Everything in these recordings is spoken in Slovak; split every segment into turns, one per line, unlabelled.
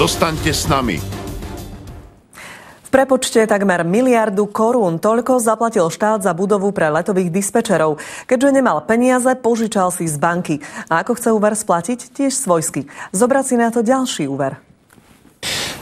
Zostaňte s nami.
V prepočte takmer 1 miliardu korún. Toľko zaplatil štát za budovu pre letových dispečerov. Keďže nemal peniaze, požičal si z banky. A ako chce úver splatiť? Tiež svojsky. Zobrať si na to ďalší úver.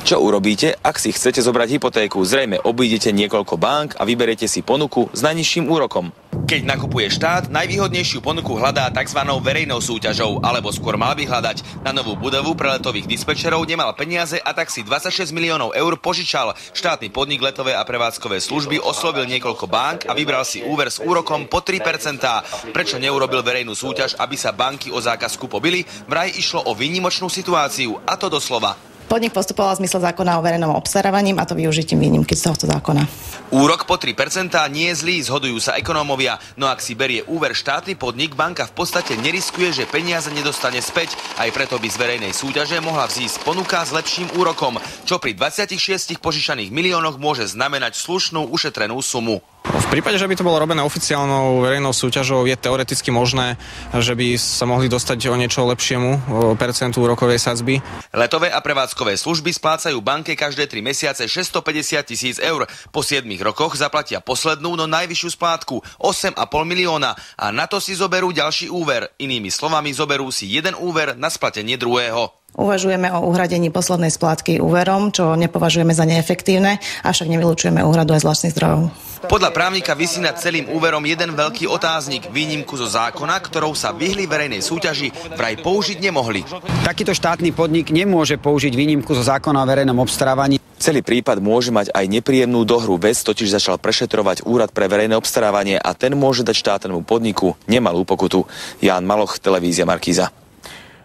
Čo urobíte, ak si chcete zobrať hypotéku? Zrejme obídete niekoľko bank a vyberiete si ponuku s najnižším úrokom. Keď nakupuje štát, najvýhodnejšiu ponuku hľadá tzv. Verejnou súťažou, alebo skôr mal by hľadať. Na novú budovu pre letových dispečerov nemal peniaze a tak si 26 miliónov eur požičal. Štátny podnik letové a prevádzkové služby oslovil niekoľko bank a vybral si úver s úrokom po 3%. Prečo neurobil verejnú súťaž, aby sa banky o zákazku pobili? Vraj išlo o výnimočnú situáciu, a to doslova.
Podnik postupoval v zmysle zákona o verejnom obstarávaní, a to využitím výnimky z tohto zákona.
Úrok po 3% nie je zlý, zhodujú sa ekonómovia. No ak si berie úver štátny podnik, banka v podstate neriskuje, že peniaze nedostane späť. Aj preto by z verejnej súťaže mohla vzísť ponuka s lepším úrokom, čo pri 26 požičaných miliónoch môže znamenať slušnú ušetrenú sumu.
V prípade, že by to bolo robené oficiálnou verejnou súťažou, je teoreticky možné, že by sa mohli dostať o niečo lepšiemu percentu úrokovej sadzby.
Letové a prevádzkové služby splácajú banke každé 3 mesiace 650 000 eur. Po 7 rokoch zaplatia poslednú, no najvyššiu splátku 8,5 milióna a na to si zoberú ďalší úver. Inými slovami, zoberú si jeden úver na splatenie druhého.
Uvažujeme o uhradení poslednej splátky úverom, čo nepovažujeme za neefektívne, avšak nevylučujeme úhradu aj z vlastných zdrojov.
Podľa právnika visí nad celým úverom jeden veľký otáznik. Výnimku zo zákona, ktorou sa vyhli verejnej súťaži, vraj použiť nemohli.
Takýto štátny podnik nemôže použiť výnimku zo zákona o verejnom obstarávaní.
Celý prípad môže mať aj nepríjemnú dohru. Vec totiž začal prešetrovať Úrad pre verejné obstarávanie a ten môže dať štátnemu podniku nemalú pokutu. Ján Maloch, televízia Markíza.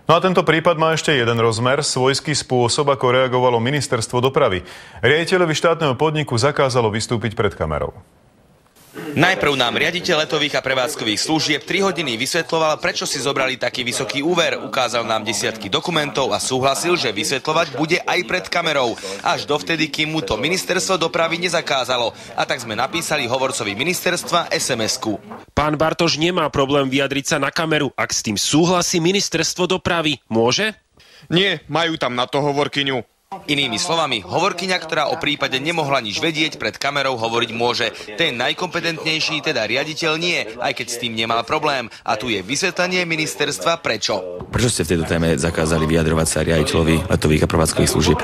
No a tento prípad má ešte jeden rozmer, svojský spôsob, ako reagovalo ministerstvo dopravy. Riaditeľovi štátneho podniku zakázalo vystúpiť pred kamerou.
Najprv nám riaditeľ letových a prevádzkových služieb 3 hodiny vysvetľoval, prečo si zobrali taký vysoký úver. Ukázal nám desiatky dokumentov a súhlasil, že vysvetľovať bude aj pred kamerou. Až dovtedy, kým mu to ministerstvo dopravy nezakázalo. A tak sme napísali hovorcovi ministerstva SMS-ku.
Pán Bartoš nemá problém vyjadriť sa na kameru. Ak s tým súhlasí ministerstvo dopravy, môže?
Nie, majú tam na to hovorkyňu.
Inými slovami, hovorkyňa, ktorá o prípade nemohla nič vedieť, pred kamerou hovoriť môže. Ten najkompetentnejší, teda riaditeľ nie, aj keď s tým nemal problém. A tu je vysvetlenie ministerstva prečo.
Prečo ste v tejto téme zakázali vyjadrovať sa riaditeľovi letových a prevádzkových služieb?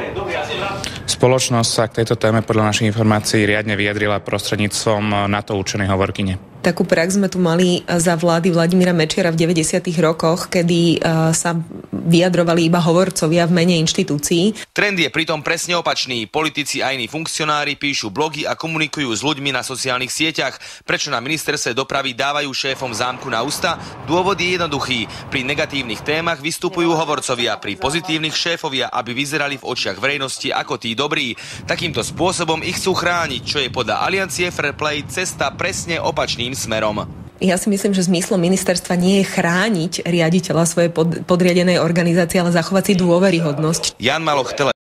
Spoločnosť sa k tejto téme podľa našich informácií riadne vyjadrila prostredníctvom na to určenej hovorkyne.
Takú prax sme tu mali za vlády Vladimíra Mečiara v 90. rokoch, kedy sa vyjadrovali iba hovorcovia v mene inštitúcií.
Trend je pritom presne opačný. Politici a iní funkcionári píšu blogy a komunikujú s ľuďmi na sociálnych sieťach. Prečo na ministerstve dopravy dávajú šéfom zámku na ústa? Dôvod je jednoduchý. Pri negatívnych témach vystupujú hovorcovia, pri pozitívnych šéfovia, aby vyzerali v očiach verejnosti ako tí dobrí. Takýmto spôsobom ich chcú chrániť, čo je podľa Aliancie Fairplay cesta presne opačným smerom.
Ja si myslím, že zmyslom ministerstva nie je chrániť riaditeľa svojej podriadenej organizácie, ale zachovať si dôveryhodnosť.
Ján Maloch,